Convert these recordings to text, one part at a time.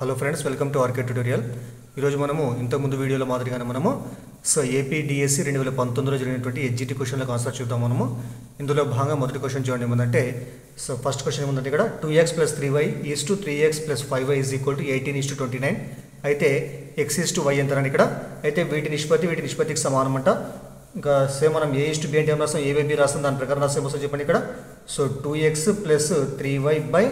Hello friends, welcome to RK tutorial. ఈరోజు మనము ఇంతకుముందు వీడియోలో మాదిరిగానే మనము ఏపీ డిఎస్సి 2019లో జరిగినటువంటి ఎస్జిటి క్వశ్చన్లకు ఆన్సర్ చూద్దాం. మనము ఇందులో భాగంగా మొదటి క్వశ్చన్ చూడండి ఏముందంటే, ఫస్ట్ క్వశ్చన్ ఏముందంటే ఇక్కడ 2x + 3y is to 3x + 5y is equal to 18:29. అయితే x ఈజ్ టు y ఎంతనని ఇక్కడ అయితే వీటి నిష్పత్తికి సమానం అంట. ఇంకా సేమ్ మనం a ఈజ్ టు b అంటే ఏం రాస్తాం, a బై b రాస్తాం, దాని ప్రకారం రాస్తే ఏమొస్తుంది చెప్పండి ఇక్కడ. 2x + 3y by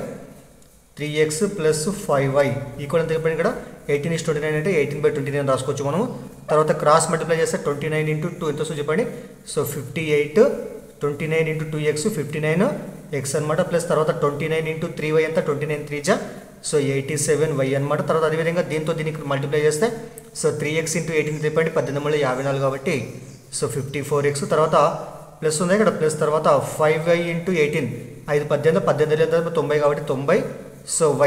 3x + 5y equal ఎంత చెప్పండి ఇక్కడ 18:29 అంటే 18/29 రాసుకోవచ్చు మనము. తర్వాత క్రాస్ మల్టిప్లై చేస్తే 29 × 2 ఎంత వస్తుంది చెప్పండి. 58, 29 × 2x 59x అనమాట. ప్లస్ తర్వాత 29 × 3y ఎంత 29 3 జా 87y అనమాట. తర్వాత అదేవిధంగా దీంతో దీనికి మల్టిప్లై చేస్తే 3x × 18 చెప్పండి 18 × 54 కాబట్టి 54x. తర్వాత ప్లస్ ఉంది ఇక్కడ, ప్లస్ తర్వాత 5y × 18 5 18 90 కాబట్టి 90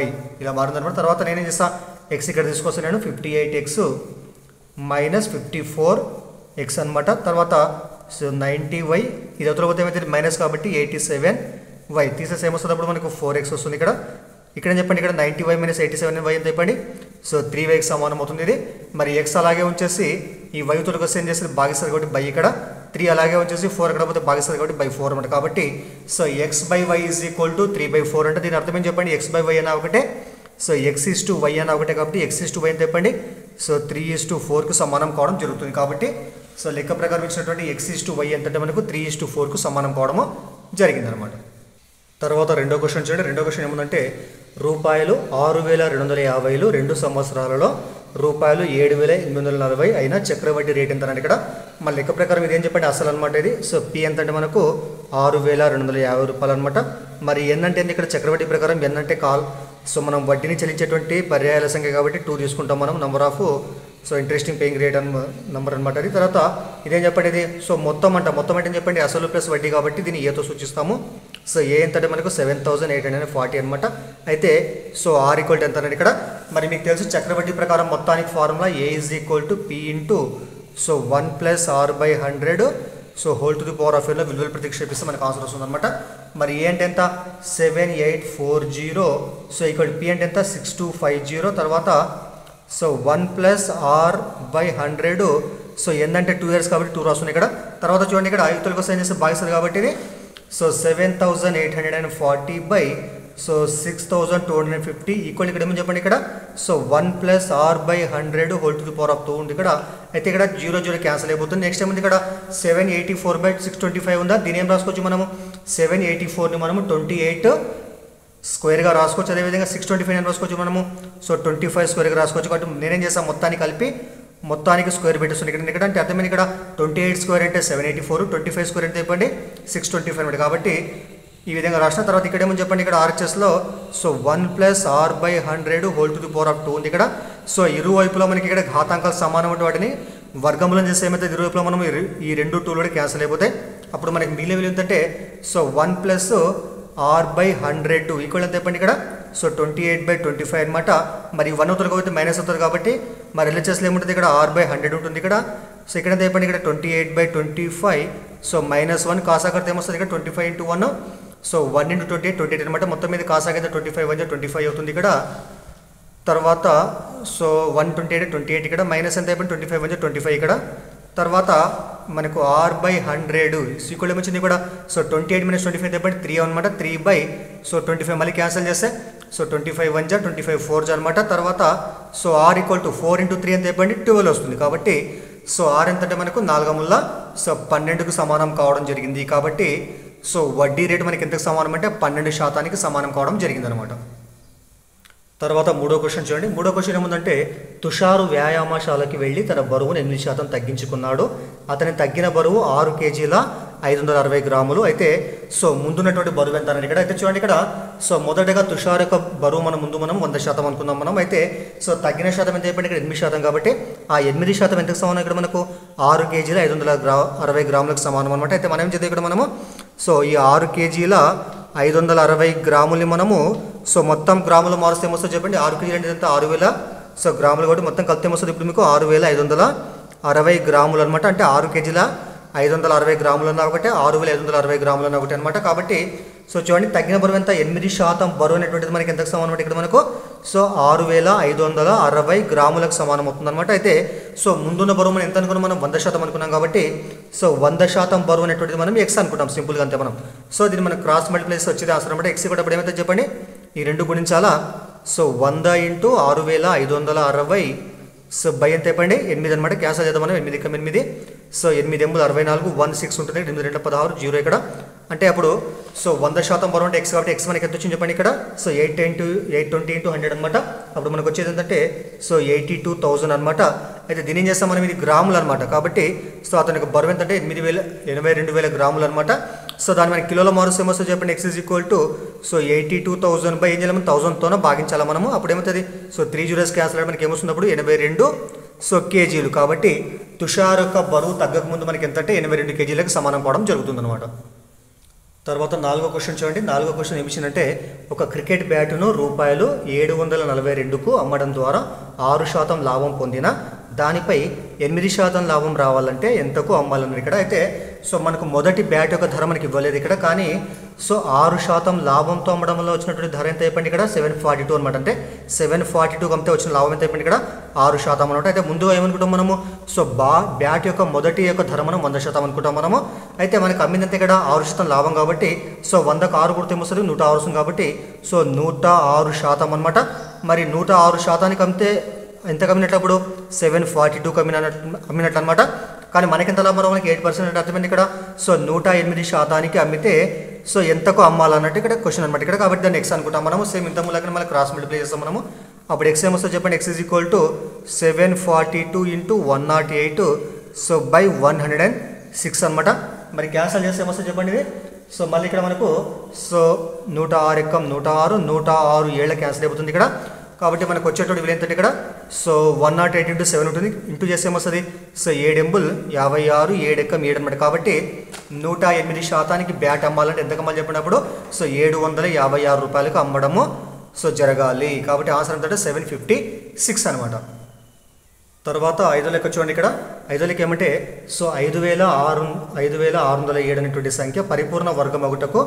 y ఇలా మారిందనమాట. తర్వాత నేనేం చేస్తా, ఎక్స్ ఇక్కడ తీసుకొస్తాను నేను 58x - 54x అనమాట. తర్వాత 90y ఇది అవతల పోతే ఏమైతే మైనస్ కాబట్టి 87y తీసేసి ఏమొస్తుంది అప్పుడు మనకు 4x వస్తుంది. ఇక్కడ చెప్పండి, ఇక్కడ 90y - 87y ఎంత చెప్పండి. 3yకి సమానం అవుతుంది ఇది. మరి x అలాగే ఉంచేసి ఈ y తోలికి వస్తే ఏం చేస్తుంది భాగిస్తారు కాబట్టి బై, ఇక్కడ 3 అలాగే వచ్చేసి 4 ఎక్కడ పోతే భాగిస్తారు కాబట్టి బై 4 అనమాట. కాబట్టి x/y ఈజ్ ఈక్వల్ టు 3/4 అంటే దీని అర్థం ఏం చెప్పండి, x/y అన్న ఒకటే, x ఈజ్ టు y అన్న ఒకటే కాబట్టి x ఈజ్ టు y అని చెప్పండి. 3:4కు సమానం కావడం జరుగుతుంది. కాబట్టి లెక్క ప్రకారం ఇచ్చినటువంటి x ఈజ్ టు y ఎంతంటే మనకు 3:4కు సమానం కావడము జరిగిందనమాట. తర్వాత రెండో క్వశ్చన్ చూడండి. రెండో క్వశ్చన్ ఏముందంటే, రూపాయలు 6,250 2 సంవత్సరాలలో రూపాయలు 7,840 అయినా చక్రవడ్డీ రేట్ ఎంత అని ఇక్కడ మన లెక్క ప్రకారం ఇది ఏం చెప్పండి అసలు అనమాట. ఇది పి ఎంత అంటే మనకు 6,250 రూపాయలు అనమాట. మరి ఎన్ అంటే ఇక్కడ చక్రవడ్డీ ప్రకారం ఎన్ అంటే కాల్. మనం వడ్డీని చెల్లించేటువంటి పర్యాయాల సంఖ్య కాబట్టి 2 తీసుకుంటాం మనం. Number of interesting paying rate number అనమాట అది. తర్వాత ఇదేం చెప్పండి ఇది మొత్తం అంటే చెప్పండి అసలు ప్లస్ వడ్డీ కాబట్టి దీన్ని ఏతో సూచిస్తాము. ఏ ఎంత అంటే మనకు 7,840 అనమాట. అయితే ఆర్ ఈక్వల్ టు ఎంత అనేది ఇక్కడ మరి మీకు తెలుసు చక్రవడ్డీ ప్రకారం మొత్తానికి formula A is equal to P into 1 + r/100 whole to the power of లో విలువలు ప్రతిక్షేపిస్తే మనకు ఆన్సర్ వస్తుంది అనమాట. మరి ఏ అంటే ఎంత 7840 ఈక్వల్ పి అంటే ఎంత 6250. తర్వాత 1 + r/100 ఎన్ అంటే 2 years కాబట్టి 2 రాస్తుంది ఇక్కడ. తర్వాత చూడండి ఇక్కడ ఐదులకు వస్తే ఏం చేస్తే భాగిస్తుంది కాబట్టి ఇది 7,840 బై 6,250 ఈక్వల్ ఇక్కడ ఏమని చెప్పండి ఇక్కడ 1 + r/100 whole to the power of 2 ఉంది ఇక్కడ. అయితే ఇక్కడ 0 క్యాన్సిల్ అయిపోతుంది. నెక్స్ట్ ఏముంది ఇక్కడ 784/625 ఉందా, దీని ఏం రాసుకోవచ్చు మనము 784ని మనము 28 స్క్వేర్గా రాసుకోవచ్చు. అదేవిధంగా 625 రాసుకోవచ్చు మనము 25 స్క్వేర్గా రాసుకోవచ్చు. కాబట్టి నేనేం చేస్తాను మొత్తానికి కలిపి మొత్తానికి స్క్వేర్ పెట్టేస్తుంది ఇక్కడ. అంటే అర్థమైంది ఇక్కడ 28 స్క్వేర్ అంటే 784, 25 స్క్వేర్ అంటే చెప్పండి 625 అనమాట. కాబట్టి ఈ విధంగా రాసిన తర్వాత ఇక్కడ ఏమని చెప్పండి ఇక్కడ ఆర్హెచ్ఎస్లో 1 + r/100 whole to the power of 2 ఉంది ఇక్కడ. ఇరువైపులో మనకి ఇక్కడ ఘాతాంకాలు సమానం అంటే వాటిని వర్గంలో చేస్తే ఏమైతే ఇరువైపులో మనం ఈ 2 2 క్యాన్సిల్ అయిపోతాయి. అప్పుడు మనకి మిగిలిన విలువ ఏంటంటే 1 + r/100 ఈక్వల్ ఎంత చెప్పండి ఇక్కడ 28/25 అనమాట. మరి 1 అవుతుంది కాబట్టి మైనస్ అవుతుంది కాబట్టి మరి ఎల్హెచ్ఎస్లో ఏముంటుంది ఇక్కడ r/100 ఉంటుంది ఇక్కడ. ఇక్కడ ఎంత చెప్పండి ఇక్కడ 28/25 -1 కాసాకడితే ఏమొస్తుంది ఇక్కడ 25 × 1 1 × 28 అనమాట. మొత్తం మీద కాసాకైతే 25 అవుతుంది ఇక్కడ. తర్వాత 128 ఇక్కడ మైనస్ ఎంత అయిపోయింది 25 ఇక్కడ. తర్వాత మనకు r/100 ఈక్వల్ ఏమొచ్చింది ఇక్కడ 28 - 25 అయిపోయింది 3 అనమాట. 3/25 మళ్ళీ క్యాన్సిల్ చేస్తే 25 1 జా 25 4 జా అనమాట. తర్వాత r ఈక్వల్ టు 4 × 3 ఎంత అయిపోయింది 12 వస్తుంది. కాబట్టి r ఎంత అంటే మనకు 4/12కు సమానం కావడం జరిగింది. కాబట్టి వడ్డీ రేటు మనకి ఎంతకు సమానం అంటే 12% సమానం కావడం జరిగింది అనమాట. తర్వాత మూడో క్వశ్చన్ చూడండి. మూడో క్వశ్చన్ ఏముందంటే, తుషారు వ్యాయామశాలకి వెళ్ళి తన బరువును 8% తగ్గించుకున్నాడు. అతని తగ్గిన బరువు 6 kg 560 గ్రాములు. అయితే ముందున్నటువంటి బరువు ఎంత అని ఇక్కడ అయితే చూడండి ఇక్కడ మొదటగా తుషార్ యొక్క బరువు మనం 100% అనుకుందాం మనం. అయితే తగ్గిన శాతం ఎంత అయిపోయింది ఇక్కడ 8% కాబట్టి ఆ 8% ఎంతకు సమానం ఇక్కడ మనకు 6 kg 560 గ్రాములకు సమానం అనమాట. అయితే మనం ఏం చేద్దాం ఇక్కడ మనము ఈ 6 kg 560 గ్రాములని మనము మొత్తం గ్రాములు మారుస్తే ఏమొస్తుంది చెప్పండి 6 kg అంటే ఎంత 6,000 గ్రాములు కాబట్టి మొత్తం కలిపితే ఏమొస్తుంది ఇప్పుడు మీకు 6,560 గ్రాములు అనమాట. అంటే 6 kg 560 గ్రాములు ఉన్న ఒకటే, 6560 గ్రాములు ఉన్న ఒకటి అనమాట. కాబట్టి సో చూడండి తగ్గిన బరువు ఎంత, 8% బరువు అనేటువంటిది మనకి ఎంతకు సమానం అంటే ఇక్కడ మనకు సో 6560 గ్రాములకు సమానం అవుతుంది అనమాట. అయితే సో ముందున్న బరువు మనం ఎంత అనుకున్నాం, మనం 100% అనుకున్నాం కాబట్టి సో 100% బరువు అనేటువంటిది మనం ఎక్స్ అనుకుంటాం సింపుల్గా అంతే మనం. సో దీన్ని మనం క్రాస్ మల్టిప్లైస్ వచ్చేది అవసరం అనమాట. ఎక్స్ కూడా ఇప్పుడు ఏమైతే చెప్పండి, ఈ రెండు గుణించాలా. సో 100 × 6560 సో బై ఎంత చెప్పండి 8 అనమాట. క్యాన్సల్ చేద్దాం మనం, 8 × 8 సో 8 × 64 16 ఉంటుంది, 8 × 2 16 0 ఇక్కడ. అంటే అప్పుడు సో 100% బరువు అంటే ఎక్స్ కాబట్టి ఎక్స్ మనకి ఎంత వచ్చింది చెప్పండి ఇక్కడ, సో 820 × 100 అనమాట. అప్పుడు మనకు వచ్చేది ఏంటంటే సో 82,000 అనమాట. అయితే దీని ఏం చేస్తాం మనం, ఇది గ్రాములు అనమాట. కాబట్టి సో అతనికి బరువు ఎంత అంటే 82,000 గ్రాములు అనమాట. సో దాన్ని మనకి కిలోల మారుస్తే ఏమొస్తుంది చెప్పండి, X is equal to so 82,000 by ఏం చేయాలి, 1000తోనే భాగించాలి మనము. అప్పుడు ఏమవుతుంది, సో 3 zeros క్యాన్సల్ మనకి ఏమొస్తుంది అప్పుడు 82 సో కేజీలు. కాబట్టి తుషార్ యొక్క బరువు తగ్గకముందు మనకి ఎంత అంటే 82 కేజీలకు సమానం కావడం జరుగుతుంది అనమాట. తర్వాత 4వ క్వశ్చన్ చూడండి. 4వ క్వశ్చన్ ఏమి ఇచ్చిందంటే, ఒక క్రికెట్ బ్యాటును రూపాయలు 742కు అమ్మడం ద్వారా 6% లాభం పొందిన దానిపై 8% లాభం రావాలంటే ఎంతకు అమ్మాలన్నారు ఇక్కడ. అయితే సో మనకు మొదటి బ్యాట్ యొక్క ధర మనకి ఇవ్వలేదు ఇక్కడ, కానీ సో 6% లాభంతో అమ్మడం వల్ల వచ్చినటువంటి ధర ఎంత అయిపోయింది ఇక్కడ 742 అనమాట. అంటే 742 అమ్మితే వచ్చిన లాభం ఎంత అయిపోయింది ఇక్కడ 6% అనమాట. అయితే ముందుగా ఏమనుకుంటాం మనము, సో బ్యాట్ యొక్క మొదటి యొక్క ధర మనం 100% అనుకుంటాం మనము. అయితే మనకు అమ్మిందంటే ఇక్కడ 6% లాభం కాబట్టి సో 100కు 6 కొడితే ఏమొస్తుంది 106 వస్తుంది. కాబట్టి సో 106% అనమాట. మరి 106% అమ్మితే ఎంత కమ్మినట్లు, 742 అమ్మినట్లు అనమాట. కానీ మనకి ఎంత లాభం, మనకి 8% అంటే అర్థమైంది ఇక్కడ. సో 108% అమ్మితే సో ఎంతకు అమ్మాలన్నట్టు ఇక్కడ క్వశ్చన్ అనమాట ఇక్కడ. కాబట్టి దాన్ని ఎక్స్ అనుకుంటాం మనము. సేమ్ ఇంత మూలంగా మళ్ళీ క్రాస్ మల్టిప్లై చేస్తాం మనము. అప్పుడు ఎక్స్ ఏమొస్తుంది చెప్పండి, X is equal to 742 × 108 so by 106 అనమాట. మరి క్యాన్సల్ చేస్తే ఏమొస్తుంది చెప్పండి ఇది. సో మళ్ళీ ఇక్కడ మనకు సో 106 × 106 106 ఏళ్ళ క్యాన్సల్ అయిపోతుంది ఇక్కడ. కాబట్టి మనకు వచ్చేటప్పుడు విలువ ఎంత ఇక్కడ, సో 108 × 7 ఉంటుంది, ఇంటూ చేస్తే ఏమొస్తుంది సో 7 × 56 7 × 7 అనమాట. కాబట్టి 108% బ్యాట్ అమ్మాలంటే ఎంతకు అమ్మాలి చెప్పినప్పుడు సో 756 రూపాయలకు అమ్మడము సో జరగాలి. కాబట్టి ఆన్సర్ ఎంత 756 అనమాట. తర్వాత 5వ లెక్క చూడండి. ఇక్కడ 5వ లెక్క ఏమంటే, సో 5607 అనేటువంటి సంఖ్య పరిపూర్ణ వర్గం ఒకటకు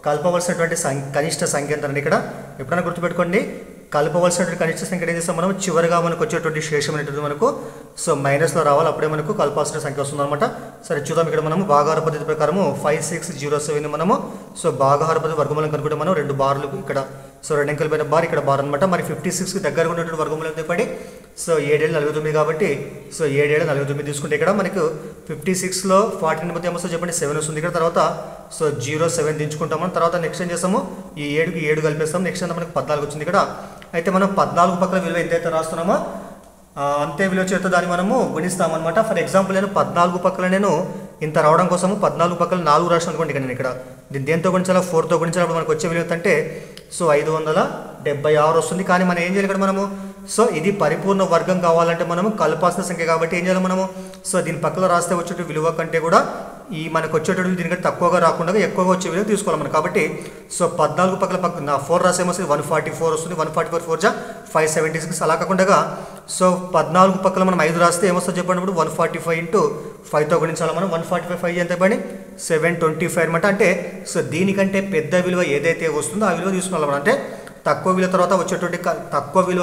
కలపవలసినటువంటి కనిష్ట సంఖ్య ఎంత ఇక్కడ. ఎప్పుడైనా గుర్తుపెట్టుకోండి, కలపవలసినటువంటి కనిష్ట సంఖ్య ఏం చేస్తాం మనం, చివరిగా మనకు వచ్చేటువంటి శేషం అనేటువంటి మనకు సో మైనస్లో రావాలి, అప్పుడే మనకు కలపాల్సిన సంఖ్య వస్తుంది అనమాట. సరే చూద్దాం. ఇక్కడ మనము భాగాహార పద్ధతి ప్రకారము 5607 మనము సో భాగాహార పద్ధతి వర్గమూలం కనుక్కుంటే మనం 2 బార్లు ఇక్కడ సో 2 అంకెల పైన బార్ ఇక్కడ బార్ అనమాట. మరి 56కి దగ్గరగా ఉన్నటువంటి వర్గమూలం చెప్పండి, సో 7 7 49 కాబట్టి సో 7 7 49 తీసుకుంటే ఇక్కడ మనకు 56లో 14 మధ్య ఏమొస్తుంది చెప్పండి 7 వస్తుంది ఇక్కడ. తర్వాత సో 07 దించుకుంటాము. తర్వాత నెక్స్ట్ ఏం చేస్తాము, ఈ 7కి 7 కలిపేస్తాము. నెక్స్ట్ అంతా మనకు 14 వచ్చింది ఇక్కడ. అయితే మనం 14 పక్కల విలువ ఎంతైతే రాస్తున్నామో అంతే విలువ చేత దాన్ని మనము గుణిస్తామన్నమాట. ఫర్ ఎగ్జాంపుల్ నేను 14 పక్కల నేను ఇంత రావడం కోసము 14 పక్కల 4 రాసిన అనుకోండి. ఇక్కడ నేను ఇక్కడ దేంతో గుణించాలా, 4తో గుణించినప్పుడు మనకు వచ్చే విలువ అంటే సో 576 వస్తుంది. కానీ మనం ఏం చేయాలి ఇక్కడ మనము, సో ఇది పరిపూర్ణ వర్గం కావాలంటే మనము కలపాల్సిన సంఖ్య కాబట్టి ఏం చేయాలి మనము, సో దీని పక్కన రాస్తే వచ్చే విలువ కంటే కూడా ఈ మనకు వచ్చేటప్పుడు దీనికంటే తక్కువగా రాకుండా ఎక్కువగా వచ్చే విలువ తీసుకోవాలి మనం. కాబట్టి సో 14 పక్కల 4 రాసేమొస్తుంది 144 వస్తుంది. 144 4 576 అలా కాకుండా సో 14 పక్కల మనం 5 రాస్తే ఏమొస్తుంది చెప్పినప్పుడు 145 × 5తో గుణించాలి మనం. 145 5 ఎంత పడి 725 అనమాట. అంటే సో దీనికంటే పెద్ద విలువ ఏదైతే వస్తుందో ఆ విలువ తీసుకోవాలి మనం. అంటే తక్కువ విలువ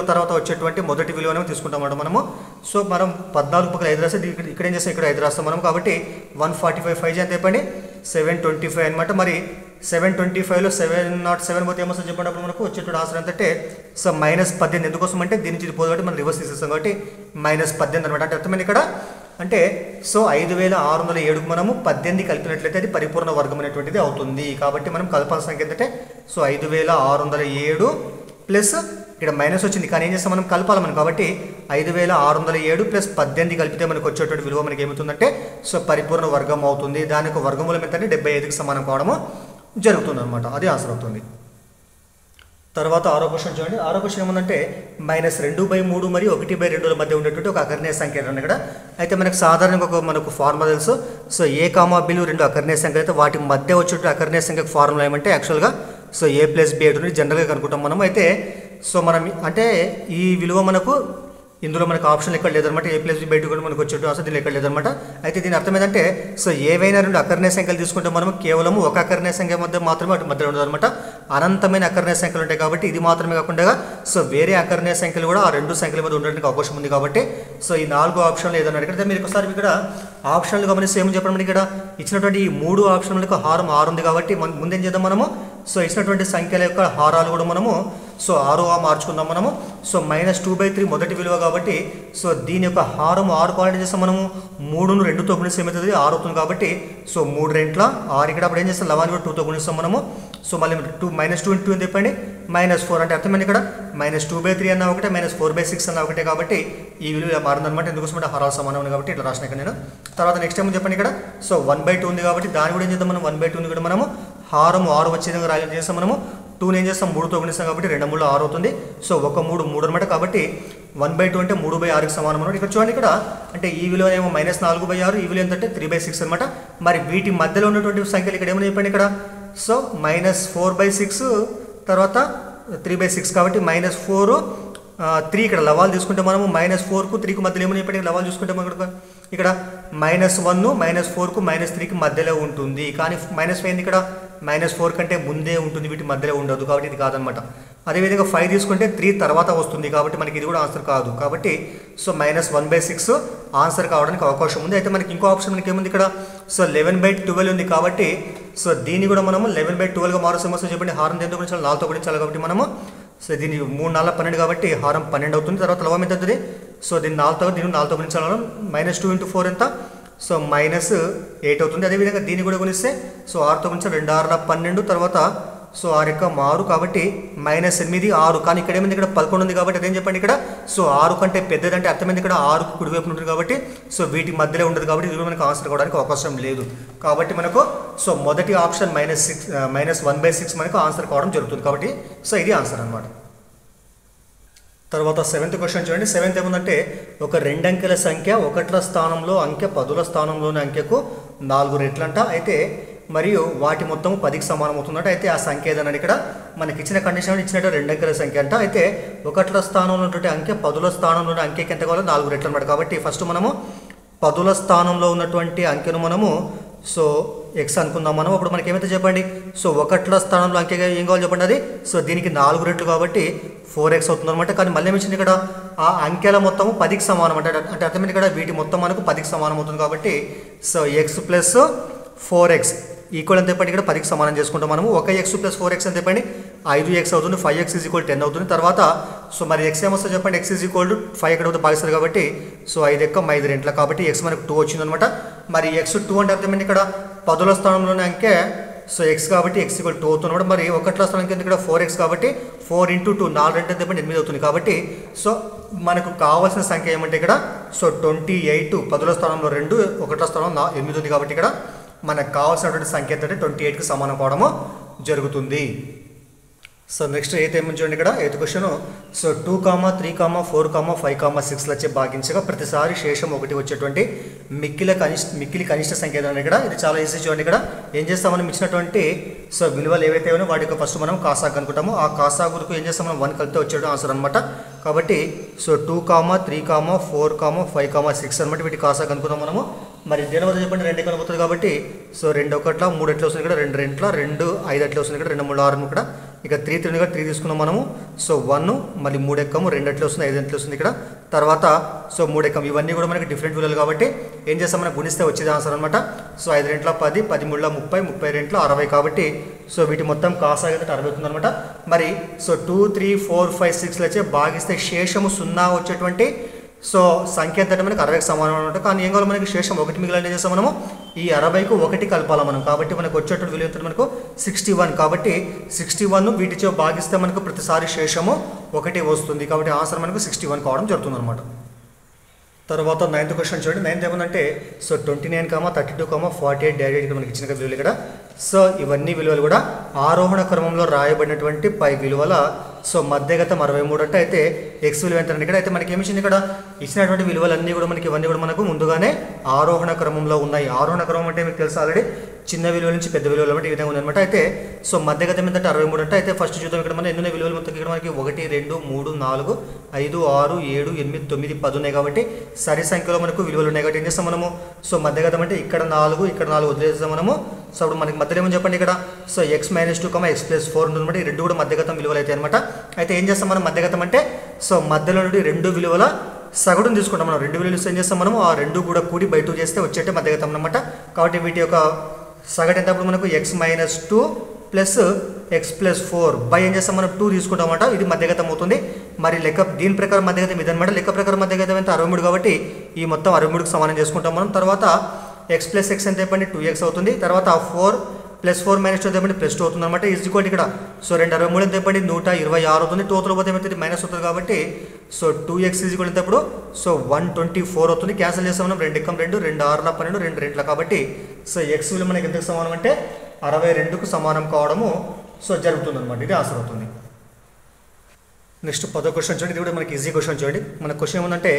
తర్వాత వచ్చేటువంటి మొదటి విలువనే తీసుకుంటాం మనము. సో మనం 14 పక్కల 5 రాస్తే ఇక్కడ ఏం చేస్తాం, ఇక్కడ 5 రాస్తాం మనం. కాబట్టి 145 5 ఎంత చెప్పండి 725 అనమాట. మరి 725లో 707 పోతే ఏమొస్తుంది చెప్పినప్పుడు మనకు వచ్చేటువంటి ఆన్సర్ ఏంటంటే సో -18. ఎందుకోసం అంటే దీని నుంచి పోదు కాబట్టి మనం రివర్స్ తీసేస్తాం కాబట్టి -18 అనమాట. అంటే అర్థమైంది ఇక్కడ. అంటే సో 5607కు మనము 18 కలిపినట్లయితే అది పరిపూర్ణ వర్గం అనేటువంటిది అవుతుంది. కాబట్టి మనం కలపాల్సిన సంఖ్య ఏంటంటే సో 5607 ప్లస్ ఇక్కడ మైనస్ వచ్చింది కానీ ఏం చేస్తాం మనం కలపాలి మనం. కాబట్టి 5607 ప్లస్ 18 కలిపితే మనకు వచ్చేటువంటి విలువ మనకి ఏమవుతుందంటే సో పరిపూర్ణ వర్గం అవుతుంది. దానికి వర్గమూలం ఎంత అంటే 75కి సమానం కావడము జరుగుతుంది అనమాట. అది ఆన్సర్ అవుతుంది. తర్వాత 6వ క్వశ్చన్ చూడండి. 6వ క్వశ్చన్ ఏముందంటే -2/3 మరియు 1/2 మధ్య ఉండేటువంటి ఒక అకర్ణీయ సంఖ్య ఇక్కడ. అయితే మనకు సాధారణంగా మనకు ఫార్ములా తెలుసు. సో A, Bలు 2 అకర్ణీయ సంఖ్యలు అయితే వాటి మధ్య వచ్చేటువంటి అకర్ణీయ సంఖ్యకు ఫార్ములా ఏమంటే యాక్చువల్గా సో A + B జనరల్గా కనుక్కుంటాం మనం. అయితే సో మనం అంటే ఈ విలువ మనకు ఇందులో మనకు ఆప్షన్ ఇక్కడ లేదనమాట. ఏ ప్లస్ బి బై 2 కూడా మనకు వచ్చేట్టు ఆన్సర్ దీనిలో ఇక్కడ లేదనమాట. అయితే దీని అర్థం ఏంటంటే సో ఏవైనా రెండు అకర్ణీయ సంఖ్యలు తీసుకుంటే మనం కేవలం ఒక అకర్ణీయ సంఖ్య మధ్య మాత్రమే అటు మధ్యలో ఉండదు అనమాట. అనంతమైన అకర్ణీయ సంఖ్యలు ఉంటాయి కాబట్టి ఇది మాత్రమే కాకుండా సో వేరే అకర్ణీయ సంఖ్యలు కూడా ఆ రెండు సంఖ్యల మధ్య ఉండడానికి అవకాశం ఉంది కాబట్టి సో ఈ 4 ఆప్షన్లు ఏదన్నా ఇక్కడ మీరు ఒకసారి ఇక్కడ ఆప్షన్లు గమనిస్తే ఏమని చెప్పడం ఇక్కడ ఇచ్చినటువంటి ఈ 3 ఆప్షన్లకు హారం 6 ఉంది కాబట్టి ముందేం చేద్దాం మనము సో ఇచ్చినటువంటి సంఖ్యల యొక్క హారాలు కూడా మనము సో 6గా మార్చుకుందాం మనము. సో -2/3 మొదటి విలువ కాబట్టి సో దీని యొక్క హారం 6 క్వాలిటీ చేస్తాం మనము. 3ను 2తో గుణిస్తే ఏమవుతుంది 6 అవుతుంది కాబట్టి సో 3 రెంట్ల 6 ఇక్కడ అప్పుడు ఏం చేస్తాం 11 కూడా 2తో గుణిస్తాం మనము. సో మళ్ళీ -2 ఇంటూ అని చెప్పండి -4 అంటే అర్థమైంది ఇక్కడ -2/3 అన్న ఒకటే -4/6 అన్న ఒకటే కాబట్టి ఈ విలువ మారిందనమాట. ఎందుకోసం అంటే హారాలు సమానం ఉంది కాబట్టి ఇట్లా రాసిన ఇక్కడ నేను. తర్వాత నెక్స్ట్ ఏమో చెప్పండి ఇక్కడ సో 1/2 ఉంది కాబట్టి దాన్ని కూడా ఏం చేద్దాం మనం 1/2ని కూడా మనము హారం 6 వచ్చే విధంగా చేస్తాం మనము. 2ని ఏం చేస్తాం 3తో గుణిస్తాం కాబట్టి 2 3 6 అవుతుంది. సో 1 3 3 అనమాట కాబట్టి 1/2 అంటే 3/6కి సమానం అనమాట. ఇక్కడ చూడండి ఇక్కడ అంటే ఈ విలువ ఏమో -4/6 ఈ విలువ ఏంటంటే 3/6 అనమాట. మరి వీటి మధ్యలో ఉన్నటువంటి సంఖ్యలు ఇక్కడ ఏమని చెప్పండి ఇక్కడ సో -4/6 తర్వాత 3/6 కాబట్టి -4 3 ఇక్కడ లవాలు తీసుకుంటే మనము -4కు 3కు మధ్యలో ఏమని చెప్పండి లవాలు చూసుకుంటే మనం ఇక్కడ -1 -4కు -3కి మధ్యలో ఉంటుంది. కానీ -5 ఇక్కడ -4 కంటే ముందే ఉంటుంది వీటి మధ్యలో ఉండదు కాబట్టి ఇది కాదనమాట. అదేవిధంగా 5 తీసుకుంటే 3 తర్వాత వస్తుంది కాబట్టి మనకి ఇది కూడా ఆన్సర్ కాదు. కాబట్టి సో -1/6 ఆన్సర్ కావడానికి అవకాశం ఉంది. అయితే మనకి ఇంకో ఆప్షన్ మనకి ఏముంది ఇక్కడ సో 11/12 ఉంది కాబట్టి సో దీన్ని కూడా మనము 11/12గా మారుస్తామో చెప్పండి. హారం దేంతో గుణించాలి 4తో గుణించాలి కాబట్టి మనము సో దీన్ని 3 4 12 కాబట్టి హారం 12 అవుతుంది. తర్వాత లవం ఎంత అవుతుంది సో దీన్ని 4తో గుణించాలి -2 × 4 ఎంత సో -8 అవుతుంది. అదేవిధంగా దీన్ని కూడా గుణిస్తే సో 6తో గుణించాలి 2 6 12 తర్వాత సో 6 యొక్క 6 కాబట్టి -8 6 కానీ ఇక్కడ ఏమైంది ఇక్కడ 11 ఉంది కాబట్టి అదేం చెప్పండి ఇక్కడ సో 6 కంటే పెద్దదంటే అర్థమైంది ఇక్కడ 6కు కుడివైపు ఉంటుంది కాబట్టి సో వీటి మధ్యలో ఉండదు కాబట్టి ఇది మనకు ఆన్సర్ కావడానికి అవకాశం లేదు. కాబట్టి మనకు సో మొదటి ఆప్షన్ -1/6 మనకు ఆన్సర్ కావడం జరుగుతుంది కాబట్టి సో ఇది ఆన్సర్ అనమాట. తర్వాత 7th క్వశ్చన్ చూడండి. 7th ఏముందంటే ఒక 2 అంకెల సంఖ్య 1ల స్థానంలో అంకె 10ల స్థానంలోని అంకెకు 4 రెట్లంట. అయితే మరియు వాటి మొత్తం 10కి సమానం అవుతుందంట. అయితే ఆ సంఖ్య ఏదన్నాడు ఇక్కడ మనకి ఇచ్చిన కండిషన్ ఇచ్చినట్టు 2 అంకెల సంఖ్య అంట. అయితే 1ల స్థానంలో ఉన్నటువంటి అంకె 10ల స్థానంలోని అంకెకి ఎంత కావాలో 4 రెట్లు అన్నమాట. కాబట్టి ఫస్ట్ మనము 10ల స్థానంలో ఉన్నటువంటి అంకెను మనము సో x అనుకుందాం మనం. అప్పుడు మనకి ఏమైతే చెప్పండి సో 1ల స్థానంలో అంకెగా ఏం కావాలి చెప్పండి అది సో దీనికి 4 రెట్లు కాబట్టి 4x అవుతుంది అనమాట. కానీ మళ్ళీ ఏమిచ్చింది ఇక్కడ ఆ అంకెల మొత్తము 10కి సమానం అంటే అర్థమైంది ఇక్కడ వీటి మొత్తం మనకు 10కి సమానం అవుతుంది కాబట్టి సో x + 4x ఈక్వల్ ఎంత చెప్పండి ఇక్కడ 10కి సమానం చేసుకుంటాం మనము. 1x + 4x ఎంత చెప్పండి 5x అవుతుంది. 5x = 10 అవుతుంది. తర్వాత సో మరి x ఏమొస్తుంది చెప్పండి x = 5 ఎక్కడ అవుతుంది భాగిస్తారు కాబట్టి సో 5 ఎక్క 5 రెంట్ల కాబట్టి x మనకు 2 వచ్చింది అనమాట. మరి x 2 అంటే అర్థమైంది ఇక్కడ 10ల స్థానంలోనే అంకె సో x కాబట్టి x = 2 అవుతుంది అనమాట. మరి 1ల స్థానానికి ఇక్కడ 4x కాబట్టి 4 × 2 4 అంటే చెప్పండి 8 అవుతుంది. కాబట్టి సో మనకు కావాల్సిన సంఖ్య ఏమంటే ఇక్కడ సో 28 10ల స్థానంలో 2 1ల స్థానంలో 8 ఉంది కాబట్టి ఇక్కడ మనకు కావాల్సినటువంటి సంఖ్య ఏంటంటే 28కి సమానం కావడము జరుగుతుంది. సో నెక్స్ట్ 8th ఏమని చూడండి ఇక్కడ 8th క్వశ్చన్ సో 2, 3, 4, 5, 6లచే భాగించగా ప్రతిసారి శేషం 1 వచ్చేటువంటి మిక్కిలి కనిష్ట సంఖ్య ఏదైనా ఇక్కడ ఇది చాలా ఈజీ చూడండి. ఇక్కడ ఏం చేస్తాం మనం ఇచ్చినటువంటి సో విలువలు ఏవైతే ఉన్నాయో వాటికి ఫస్ట్ మనం కాసాగు అనుకుంటాము. ఆ కాసాగుకు ఏం చేస్తాం మనం 1 కలిపితే వచ్చేయడం ఆన్సర్ అనమాట. కాబట్టి సో 2, 3, 4, 5, 6 అనమాట వీటి కాసాగు అనుకుందాం మనము. మరి దేని వద్ద చెప్పండి 2 ఎక్కడ పోతుంది కాబట్టి సో 2 1 3 ఎట్లా వస్తుంది ఇక్కడ 2 రెంట్ల 2 5 ఎట్లా వస్తుంది ఇక్కడ 2 3 6 ఇక్కడ ఇక 3 3 3 తీసుకున్నాం మనము. సో 1 మళ్ళీ 3 ఎక్కము 2 ఎట్లా వస్తుంది 5 ఎట్లా వస్తుంది ఇక్కడ తర్వాత సో 3 ఎక్కము ఇవన్నీ కూడా మనకి డిఫరెంట్ విలువలు కాబట్టి ఏం చేస్తాం మనం గుణిస్తే వచ్చేది ఆన్సర్ అనమాట. సో 5 రెంట్ల 10 10 3 30 30 రెంట్ల 60 కాబట్టి సో వీటి మొత్తం కాసాగు అయితే 60 అవుతుంది అనమాట. మరి సో 2, 3, 4, 5, 6లచే భాగిస్తే శేషము 0 వచ్చేటువంటి సో సంఖ్య అంటే మనకి 60కి సమానం అనమాట. కానీ ఏం కావాలి మనకి శేషం 1 మిగిలిన చేస్తాం మనము ఈ 60కు 1 కలపాలి మనం. కాబట్టి మనకు వచ్చేటువంటి విలువ ఎంత మనకు 61 కాబట్టి 61 వీటితో భాగిస్తే మనకు ప్రతిసారి శేషము 1 వస్తుంది. కాబట్టి ఆన్సర్ మనకు 61 కావడం జరుగుతుంది అనమాట. తర్వాత 9th క్వశ్చన్ చూడండి. 9th ఏమంటే సో 29, 32, 48 డైరెక్ట్గా మనకి ఇచ్చిన విలువలు ఇక్కడ సో ఇవన్నీ విలువలు కూడా ఆరోహణ క్రమంలో రాయబడినటువంటి పై విలువల సో మధ్యగతం 63 అంటే అయితే x విలువ ఎంత ఇక్కడ అయితే మనకి ఏమిచ్చింది ఇక్కడ ఇచ్చినటువంటి విలువలన్నీ కూడా మనకి ఇవన్నీ కూడా మనకు ముందుగానే ఆరోహణ క్రమంలో ఉన్నాయి. ఆరోహణ క్రమం అంటే మీకు తెలుసు ఆల్రెడీ చిన్న విలువల నుంచి పెద్ద విలువలు అంటే ఈ విధంగా ఉందన్నమాట. అయితే సో మధ్యగతం ఏంటంటే 63 అంటే అయితే ఫస్ట్ చూద్దాం. ఇక్కడ మనం ఎన్ని విలువలు మొత్తం ఇక్కడ మనకి 1 2 3 4 5 6 7 8 9 10 ఉన్నాయి కాబట్టి సరి సంఖ్యలో మనకు విలువలు ఉన్నాయి కాబట్టి ఏం చేస్తాం మనము సో మధ్యగతం అంటే ఇక్కడ 4 వదిలేస్తాం మనము. సో అప్పుడు మనకి మధ్యలో ఏమని చెప్పండి ఇక్కడ సో x - 2, x + 4 ఉందన్నమాట. ఈ రెండు కూడా మధ్యగతం విలువలు అయితే అనమాట. అయితే ఏం చేస్తాం మనం మధ్యగతం అంటే సో మధ్యలో నుండి రెండు విలువల సగటును తీసుకుంటాం. మనం రెండు విలువలు ఏం చేస్తాం మనము ఆ రెండు కూడా కూడి బై 2 చేస్తే వచ్చేటే మధ్యగతం అనమాట. కాబట్టి వీటి యొక్క సగటు ఎంత మనకు x - 2 ప్లస్ x + 4 బై ఏం చేస్తాం మనం 2 తీసుకుంటాం అన్నమాట. ఇది మధ్యగతం అవుతుంది. మరి లెక్క దీని ప్రకారం మధ్యగతం ఇదనమాట. లెక్క ప్రకారం మధ్యగతం ఎంత 63 కాబట్టి ఈ మొత్తం 63కి సమానం చేసుకుంటాం మనం. తర్వాత x + x ఎంత చెప్పండి 2x అవుతుంది. తర్వాత 4 + 4 - 2 ఎంత చెప్పండి +2 అవుతుంది అనమాట. ఈజ్ ఈక్వల్ ఇక్కడ సో 263 ఎంత చెప్పండి 126 అవుతుంది. టోటల్ పోతే ఏమవుతుంది మైనస్ అవుతుంది కాబట్టి సో 2x ఈజ్ ఈక్వల్ ఎంత ఇప్పుడు సో 124 అవుతుంది. క్యాన్సిల్ చేస్తాం మనం 2 1 2 2 6 12 2 2 కాబట్టి సో x విలువ మనకి ఎంతకు సమానం అంటే 62కు సమానం కావడము సో జరుగుతుంది అనమాట. ఇది ఆన్సర్ అవుతుంది. నెక్స్ట్ 10వ క్వశ్చన్ చూడండి. ఇది కూడా మనకి ఈజీ క్వశ్చన్ చూడండి. మన క్వశ్చన్ ఏమంటే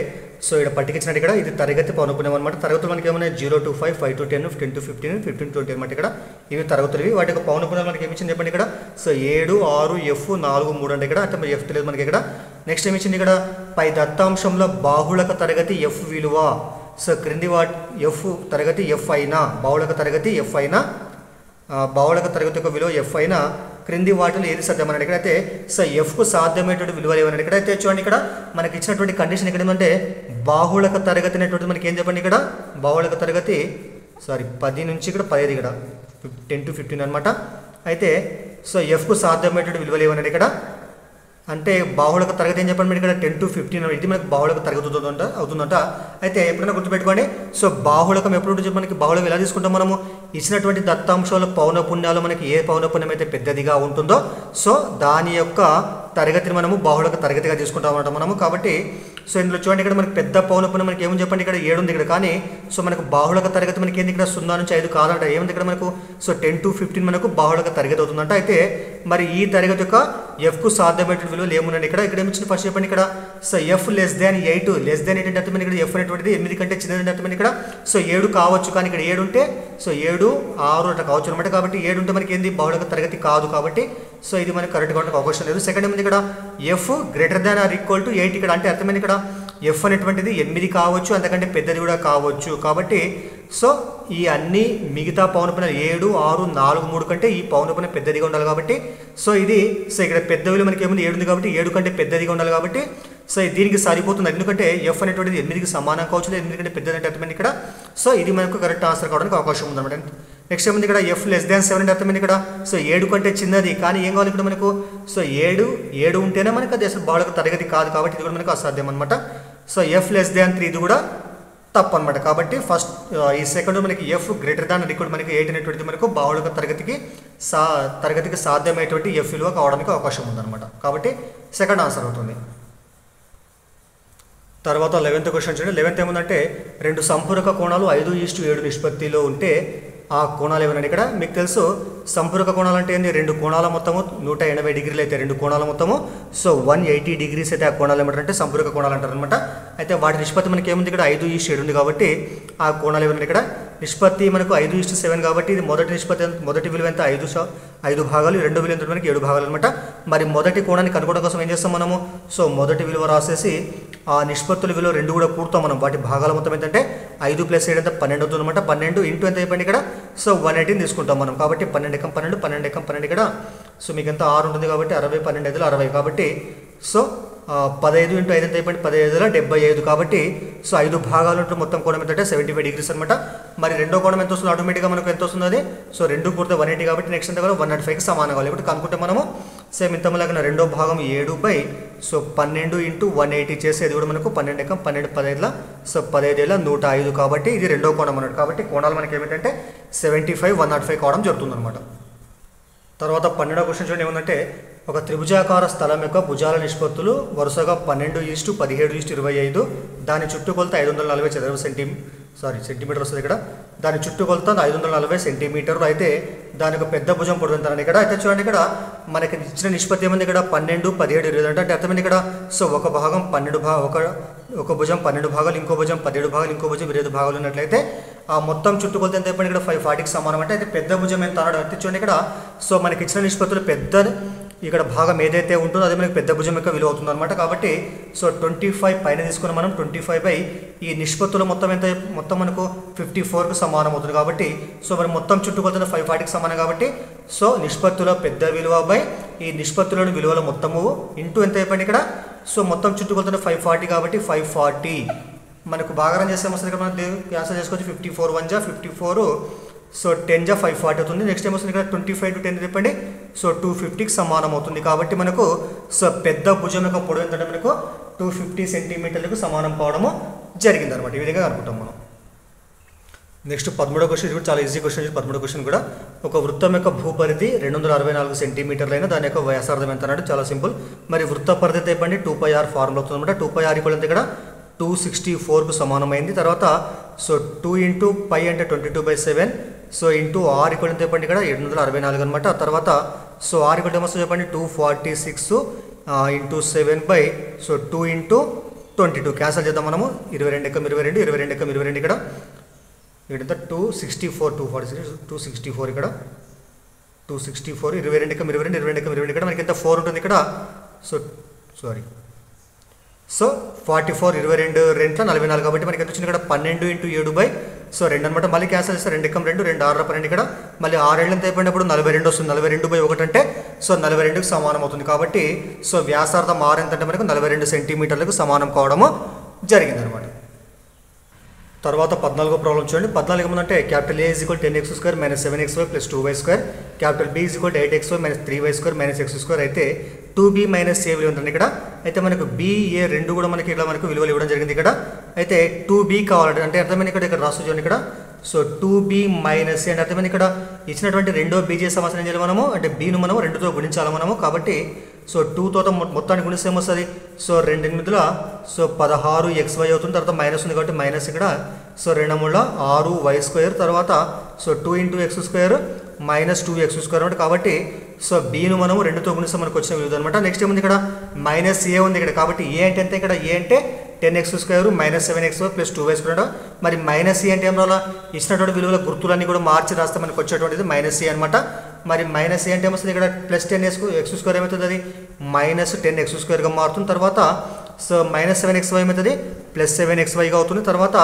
సో ఇక్కడ పట్టికిచ్చినట్టు ఇక్కడ ఇది తరగతి పౌనపుణ్యం అనమాట. తరగతులు మనకి ఏమన్నా 0 to 5, 5 to 10, 10 to 15, 15 to 20 అనమాట. ఇక్కడ ఇవి తరగతులు ఇవి. వాటి యొక్క పౌనపుణ్యం మనకి ఏమిచ్చింది చెప్పండి ఇక్కడ సో 7 6 F 4 3 అంటే ఇక్కడ అంటే మరి F తెలియదు మనకి ఇక్కడ. నెక్స్ట్ ఏమిచ్చింది ఇక్కడ పై దత్తాంశంలో బాహుళక తరగతి F విలువ సో క్రింది F తరగతి F అయినా బాహుళక తరగతి F అయినా బాహుళక తరగతి యొక్క విలువ F అయినా క్రింది వాటిలో ఏది సాధ్యమని ఇక్కడ అయితే సో ఎఫ్కు సాధ్యమైనటువంటి విలువలు ఏమన్నా ఇక్కడ అయితే చూడండి. ఇక్కడ మనకి ఇచ్చినటువంటి కండిషన్ ఇక్కడ ఏమంటే బాహుళక తరగతి అనేటువంటి మనకి ఏం చెప్పండి ఇక్కడ బాహుళక తరగతి 10 నుంచి ఇక్కడ 15 ఇక్కడ 10 to 15 అనమాట. అయితే సో ఎఫ్కు సాధ్యమైనటువంటి విలువలు ఏమన్నాడు ఇక్కడ అంటే బాహుళక తరగతి ఏం చెప్పండి ఇక్కడ 10 to 15 ఇది మనకి బాహుళక తరగతి అవుతుందంట. అయితే ఎప్పుడైనా గుర్తుపెట్టుకోండి సో బాహుళకం ఎప్పుడు మనకి బాహుళకం ఎలా తీసుకుంటాం మనము ఇచ్చినటువంటి దత్తాంశాల పౌనపుణ్యాలు మనకి ఏ పౌనపుణ్యం అయితే పెద్దదిగా ఉంటుందో సో దాని యొక్క తరగతిని మనము బాహుళక తరగతిగా తీసుకుంటాం అన్నమాట మనము. కాబట్టి సో ఇందులో చూడండి ఇక్కడ మనకి పెద్ద పౌనపుణ్యం మనకి ఏమని చెప్పండి ఇక్కడ 7 ఉంది ఇక్కడ. కానీ సో మనకు బాహుళక తరగతి మనకి ఏంది ఇక్కడ 0 నుంచి 5 కాదంట. ఏముంది ఇక్కడ మనకు సో 10 to 15 మనకు బాహుళక తరగతి అవుతుందంట. అయితే మరి ఈ తరగతి యొక్క ఎఫ్కు సాధ్యమైన విలువలు ఏమున్నాయి ఇక్కడ ఇక్కడ ఏమిచ్చిన ఫస్ట్ చెప్పండి ఇక్కడ సో F <8 <8 అంటే అర్థమైంది ఇక్కడ F అనేటువంటిది 8 కంటే చిన్నది అర్థమైంది ఇక్కడ సో 7 కావచ్చు. కానీ ఇక్కడ 7 ఉంటే సో 7 6 అట్లా కావచ్చు అనమాట. కాబట్టి 7 ఉంటే మనకి ఏంది బాహుళక తరగతి కాదు. కాబట్టి సో ఇది మనకి కరెక్ట్గా ఉండడానికి అవకాశం లేదు. సెకండ్ ఏమింది ఇక్కడ F > 8 ఇక్కడ అంటే అర్థమైంది ఇక్కడ F అనేటువంటిది 8 కావచ్చు అంతకంటే పెద్దది కూడా కావచ్చు. కాబట్టి సో ఈ అన్ని మిగతా పౌనపుణ్యాలు 7 6 4 3 కంటే ఈ పౌనపుణ్యం పెద్దదిగా ఉండాలి. కాబట్టి సో ఇది సో ఇక్కడ పెద్ద విలువ మనకి ఏముంది 7 ఉంది కాబట్టి 7 కంటే పెద్దదిగా ఉండాలి. కాబట్టి సో దీనికి సరిపోతుంది. ఎందుకంటే F అనేటువంటిది 8కి సమానం కావచ్చు 8 కంటే పెద్దది అంటే అర్థమైంది ఇక్కడ సో ఇది మనకు కరెక్ట్ ఆన్సర్ కావడానికి అవకాశం ఉందన్నమాట. నెక్స్ట్ ఏముంది ఇక్కడ F <7 అంటే అర్థమైంది ఇక్కడ సో 7 కంటే చిన్నది. కానీ ఏం కావాలి ఇక్కడ మనకు సో 7 ఉంటేనే మనకు అది అసలు బాహుళక తరగతి కాదు. కాబట్టి ఇది కూడా మనకు అసాధ్యం అనమాట. సో F <3 ఇది కూడా తప్పు అనమాట. కాబట్టి ఫస్ట్ ఈ సెకండ్ మనకి F <= మనకి 8 అనేటువంటిది మనకు బాహుళక తరగతికి సాధ్యమైనటువంటి F విలువ కావడానికి అవకాశం ఉందన్నమాట. కాబట్టి సెకండ్ ఆన్సర్ అవుతుంది. తర్వాత 11th క్వశ్చన్ చూడండి. 11th ఏముందంటే రెండు సంపూరక కోణాలు 5:7 నిష్పత్తిలో ఉంటే ఆ కోణాలు ఏమన్నా ఇక్కడ మీకు తెలుసు. సంపూరక కోణాలు అంటే ఏంటి రెండు కోణాల మొత్తము 180 డిగ్రీలు అయితే రెండు కోణాల మొత్తము సో 180 డిగ్రీస్ అయితే ఆ కోణాలు ఏమంటారంటే సంపూరక కోణాలు అంటారు అనమాట. అయితే వాటి నిష్పత్తి మనకి ఏముంది ఇక్కడ 5:7 ఉంది కాబట్టి ఆ కోణాలు ఏమన్నా ఇక్కడ నిష్పత్తి మనకు 5:7 కాబట్టి ఇది మొదటి నిష్పత్తి మొదటి విలువ ఎంత 5 భాగాలు రెండో విలువ ఎంత మనకి 7 భాగాలు అనమాట. మరి మొదటి కోణాన్ని కనుగొనడం కోసం ఏం చేస్తాం మనము సో మొదటి విలువ రాసేసి ఆ నిష్పత్తుల విలువ రెండు కూడా కూడతాం మనం. వాటి భాగాల మొత్తం ఏంటంటే 5 + 7 ఎంత 12 అవుతుంది అనమాట. 12 ఇంటూ ఎంత అయిపోయింది ఇక్కడ సో 180 తీసుకుంటాం మనం. కాబట్టి 12 × 12 12 × 12 ఇక్కడ సో మీకు ఎంత 6 ఉంటుంది కాబట్టి 60 12 5 60 కాబట్టి సో 15 × 5 ఎంత అయిపోయింది 15 75 కాబట్టి సో 5 భాగాలు ఉంటే మొత్తం కోణం ఏంటంటే 75 డిగ్రీస్ అనమాట. మరి రెండో కోణం ఎంత వస్తుంది ఆటోమేటిక్గా మనకు ఎంత వస్తుంది అది సో 2 కూడితే 180 కాబట్టి నెక్స్ట్ ఎంత 105కి సమానం కావాలి. ఇప్పుడు కనుక్కుంటే మనము సేమ్ ఇంత లాగా రెండో భాగం 7 సో 12 × 180 చేసేది కూడా మనకు 12 × 12 15 సో 15 105 కాబట్టి ఇది రెండో కోణం అన్నట్టు. కాబట్టి కోణాలు మనకి ఏమిటంటే 75 105 కావడం జరుగుతుంది అనమాట. తర్వాత 12వ క్వశ్చన్ చూడండి ఏముందంటే ఒక త్రిభుజాకార స్థలం యొక్క భుజాల నిష్పత్తులు వరుసగా 12:17:25 దాని చుట్టుకొలత 540 చదరపు సెంటీమీటర్ వస్తుంది ఇక్కడ. దాని చుట్టుకొలత 540 సెంటీమీటర్లు. అయితే దాని యొక్క పెద్ద భుజం పొడుగుతారని ఇక్కడ. అయితే చూడండి ఇక్కడ మనకి ఇచ్చిన నిష్పత్తి ఏముంది ఇక్కడ 12 17 20 అంటే అర్థమైంది ఇక్కడ సో ఒక భాగం 12 ఒక భుజం 12 భాగాలు ఇంకో భుజం 17 భాగాలు ఇంకో భుజం 20 భాగాలు ఉన్నట్లయితే ఆ మొత్తం చుట్టుకొలత ఎంత అయిపోయింది ఇక్కడ 540కి సమానం అంటే అయితే పెద్ద భుజం ఎంత అన్నాడు అంటే చూడండి ఇక్కడ సో మనకి ఇచ్చిన నిష్పత్తులు పెద్ద ఇక్కడ భాగం ఏదైతే ఉంటుందో అదే మనకి పెద్ద భుజం యొక్క విలువ అవుతుంది అనమాట కాబట్టి సో 25 పైన తీసుకుని మనం 25 ఈ నిష్పత్తుల మొత్తం ఎంత మొత్తం మనకు 54కు సమానం అవుతుంది కాబట్టి సో మరి మొత్తం చుట్టుకొలత 540కి సమానం కాబట్టి సో నిష్పత్తుల పెద్ద విలువ బై ఈ నిష్పత్తులను విలువల మొత్తము ఇంటూ ఎంత అయిపోయింది ఇక్కడ సో మొత్తం చుట్టుకొలత 540 కాబట్టి 540 మనకు భాగారం చేస్తే వస్తుంది ఇక్కడ మనం క్యాన్సల్ చేసుకోవచ్చు 54 1 జా 54 సో 10 జా 540 అవుతుంది నెక్స్ట్ ఏం వస్తుంది ఇక్కడ 25 to 10 చెప్పండి సో 250కి సమానం అవుతుంది కాబట్టి మనకు సో పెద్ద భుజం యొక్క పొడవు ఏంటంటే మనకు 250 సెంటీమీటర్లకు సమానం కావడము జరిగింది అనమాట ఈ విధంగా అనుకుంటాం మనం నెక్స్ట్ 13వ క్వశ్చన్ ఇది కూడా చాలా ఈజీ క్వశ్చన్ 13వ క్వశ్చన్ కూడా ఒక వృత్తం యొక్క భూపరిధి 264 సెంటీమీటర్లైన దాని యొక్క వ్యాసార్థం ఎంత అన్నాడు చాలా సింపుల్ మరి వృత్త పరిధి చెప్పండి 2πr ఫార్ములా అవుతుంది అనమాట 2πr ఈక్వల్ ఇక్కడ 264కు సమానమైంది తర్వాత సో 2 ఇంటూ పై అంటే 22/7 సో ఇంటూ ఆర్ ఈక్వల్ ఎంత చెప్పండి ఇక్కడ 764 అనమాట తర్వాత సో ఆర్ ఈక్వల్ ఏమొస్తుంది చెప్పండి 246 ఇంటూ 7 సో 2 ఇంటూ 22 క్యాన్సల్ చేద్దాం మనము 22 ఎక్కం 22 22 ఎక్కం 22 ఇక్కడ ఇక్కడ 264 ఇక్కడ 264 22 ఎక్కం 22 22 ఎక్కం 22 ఇక్కడ మనకి ఎంత 4 ఉంటుంది ఇక్కడ సో సారీ సో 44 22 2 44 కాబట్టి మనకి ఎంత వచ్చింది ఇక్కడ 12 ఇంటూ 7 సో 2 అనమాట మళ్ళీ క్యాన్సల్ చేస్తే 2 ఎక్కం 2 2 6 12 ఇక్కడ మళ్ళీ 6 ఏళ్ళు ఎంత అయిపోయినప్పుడు 42 వస్తుంది 42/1 అంటే సో 42కి సమానం అవుతుంది కాబట్టి సో వ్యాసార్థం r ఎంత అంటే మనకు 42 సెంటీమీటర్లకు సమానం కావడము జరిగింది అనమాట తర్వాత 14వ ప్రాబ్లం చూడండి 14 ఏమంటే capital A = 10x² - 7xy + 2y² capital B = 8xy - 3y² - x² అయితే 2b - a విలువ ఉంటుంది ఇక్కడ అయితే మనకు b a రెండు కూడా మనకి ఇక్కడ మనకు విలువలు ఇవ్వడం జరిగింది ఇక్కడ అయితే 2b కావాలంటే అంటే అర్థమైంది ఇక్కడ రాసు చూడండి ఇక్కడ సో 2b - a అంటే అర్థమైంది ఇక్కడ ఇచ్చినటువంటి రెండో బీజేయ సమస్యను ఏం చేయాలి మనము అంటే b ను మనం 2తో గుణించాలి మనము కాబట్టి సో 2తో మొత్తాన్ని గుణిస్తే ఏమొస్తుంది సో 2 8 సో 16xy అవుతుంది తర్వాత మైనస్ ఉంది కాబట్టి మైనస్ ఇక్కడ సో 2 3 6y² తర్వాత so 2 into x² minus 2x² అనమాట కాబట్టి సో బీను మనము 2తో గుణిస్తే మనకు వచ్చిన విలువ అనమాట నెక్స్ట్ ఏముంది ఇక్కడ మైనస్ ఏ ఉంది ఇక్కడ కాబట్టి ఏ అంటే ఎంత ఇక్కడ ఏ అంటే 10x² - 7xy + 2y² మరి మైనస్ ఏ అంటే ఏం రాలా ఇచ్చినటువంటి విలువల గుర్తులన్నీ కూడా మార్చి రాస్తే మనకు వచ్చేటువంటిది మైనస్ ఏ అనమాట మరి మైనస్ ఏ అంటే ఏమొస్తుంది ఇక్కడ ప్లస్ 10x² ఏమవుతుంది అది మైనస్ 10x² మారుతుంది తర్వాత సో మైనస్ 7xy ఏమవుతుంది ప్లస్ 7xyగా అవుతుంది తర్వాత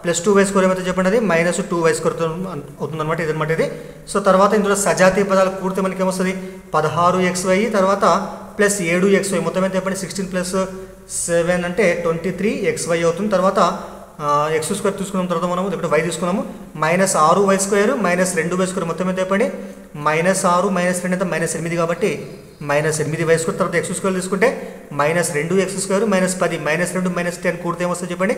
ప్లస్ 2y² ఏమవుతుంది చెప్పండి అది మైనస్ 2y² అవుతుంది అనమాట ఇది అనమాట ఇది సో తర్వాత ఇందులో సజాతీయ పదాలు కూడితే మనకి ఏమొస్తుంది 16xy తర్వాత ప్లస్ 7xy మొత్తం ఎంత చెప్పండి 16 + 7 అంటే 23xy అవుతుంది తర్వాత x² తీసుకున్న తర్వాత మనం ఇక్కడ y తీసుకున్నాము మైనస్ 6y² మైనస్ 2y² మొత్తం ఎంత చెప్పండి మైనస్ 6 మైనస్ 2 అంటే మైనస్ 8 కాబట్టి మైనస్ 8y² తర్వాత x² తీసుకుంటే minus 2x² minus 10 minus 2 minus 10 కూడితే ఏమొస్తుంది చెప్పండి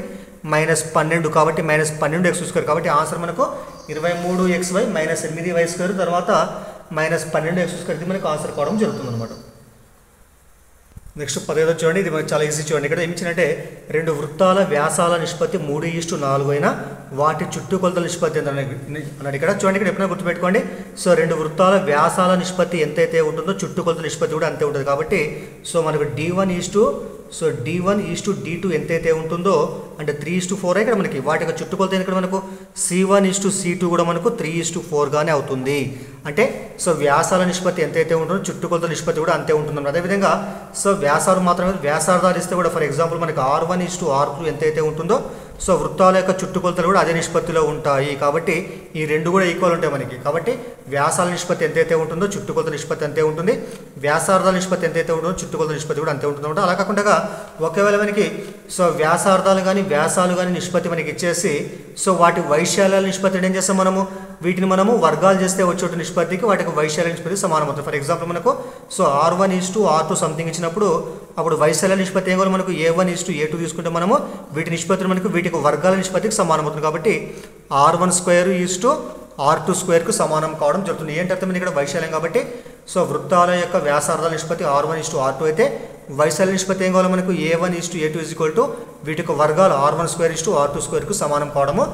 మైనస్ 12 కాబట్టి మైనస్ 12x² కాబట్టి ఆన్సర్ మనకు 23xy మైనస్ 8y² తర్వాత మైనస్ 12x² ఇది మనకు ఆన్సర్ కావడం జరుగుతుంది అనమాట నెక్స్ట్ 15 చూడండి ఇది మనకు చాలా ఈజీ చూడండి ఇక్కడ ఏమి ఇచ్చినట్టే రెండు వృత్తాల వ్యాసాల నిష్పత్తి 3:4 అయినా వాటి చుట్టుకొలతల నిష్పత్తి ఎంత అన్నాడు ఇక్కడ చూడండి ఇక్కడ ఎప్పుడైనా గుర్తుపెట్టుకోండి సో రెండు వృత్తాల వ్యాసాల నిష్పత్తి ఎంతైతే ఉంటుందో చుట్టుకొలతల నిష్పత్తి కూడా అంతే ఉంటుంది కాబట్టి సో మనకు D1:D2 ఎంతైతే ఉంటుందో అంటే 3:4 ఇక్కడ మనకి వాటి యొక్క చుట్టుకొలత ఇక్కడ మనకు C1:C2 కూడా మనకు 3:4 గానే అవుతుంది అంటే సో వ్యాసాల నిష్పత్తి ఎంతైతే ఉంటుందో చుట్టుకొలతల నిష్పత్తి కూడా అంతే ఉంటుంది అదేవిధంగా సో వ్యాసాలు మాత్రమే వ్యాసార్థాలు ఇస్తే కూడా ఫర్ ఎగ్జాంపుల్ మనకి R1:R2 ఎంతైతే ఉంటుందో సో వృత్తాల యొక్క చుట్టుకొలతలు కూడా అదే నిష్పత్తిలో ఉంటాయి కాబట్టి ఈ రెండు కూడా ఈక్వల్ ఉంటాయి మనకి కాబట్టి వ్యాసాల నిష్పత్తి ఎంతైతే ఉంటుందో చుట్టుకొలత నిష్పత్తి అంతే ఉంటుంది వ్యాసార్థాల నిష్పత్తి ఎంతైతే ఉంటుందో చుట్టుకొలత నిష్పత్తి కూడా అంతే ఉంటుంది అనమాట అలా కాకుండా ఒకవేళ మనకి సో వ్యాసార్థాలు కానీ వ్యాసాలు కానీ నిష్పత్తి మనకి ఇచ్చేసి సో వాటి వైశాల్యాల నిష్పత్తి ఏం చేస్తాం మనము వీటిని మనము వర్గాలు చేస్తే వచ్చే నిష్పత్తికి వాటికి వైశాల్య నిష్పత్తి సమానం అవుతుంది ఫర్ ఎగ్జాంపుల్ మనకు సో R1:R2 సంథింగ్ ఇచ్చినప్పుడు అప్పుడు వైశాల్య నిష్పత్తి ఏం మనకు A1:A2 తీసుకుంటే మనము వీటి నిష్పత్తులు మనకు వీటికి వర్గాల నిష్పత్తికి సమానం అవుతుంది కాబట్టి R1² R2² సమానం కావడం జరుగుతుంది ఏంటి అర్థం ఇక్కడ వైశాల్యం కాబట్టి సో వృత్తాల యొక్క వ్యాసార్థాల నిష్పత్తి R1:R2 అయితే వైశాల్య నిష్పత్తి ఏం కావాలి మనకు A1:A2 వీటికి వర్గాలు R1² R2² సమానం కావడము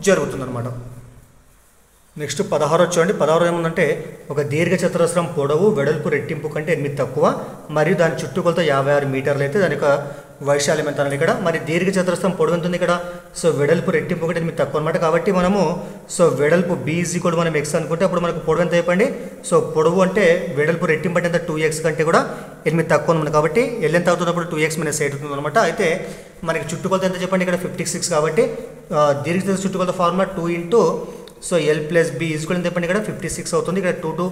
జరుగుతుంది అనమాట నెక్స్ట్ 16 చూడండి. 16 ఏముందంటే ఒక దీర్ఘ చతురస్రం పొడవు వెడల్పు రెట్టింపు కంటే 8 తక్కువ మరియు దాని చుట్టుకొలత 56 మీటర్లు అయితే దాని యొక్క వైశాల్యం ఎంత అన్నది ఇక్కడ. మరి దీర్ఘ చతురస్రం పొడవు ఎంత ఉంది ఇక్కడ? సో వెడల్పు రెట్టింపు కంటే 8 తక్కువ అనమాట. కాబట్టి మనము సో వెడల్పు b = మనం x అనుకుంటే అప్పుడు మనకు పొడవు ఎంత అయిపోయింది? సో పొడవు అంటే వెడల్పు రెట్టింపు అంటే ఎంత 2x కంటే కూడా 8 తక్కువ ఉంది కాబట్టి L ఎంత అవుతున్నప్పుడు 2x - 8 అవుతుంది అనమాట. అయితే మనకి చుట్టుకొలత ఎంత చెప్పండి ఇక్కడ 56 కాబట్టి దీర్ఘ చతురస్రం చుట్టుకొలత formula 2 into so L + B ఎంత చెప్పండి ఇక్కడ 56 అవుతుంది. ఇక్కడ 2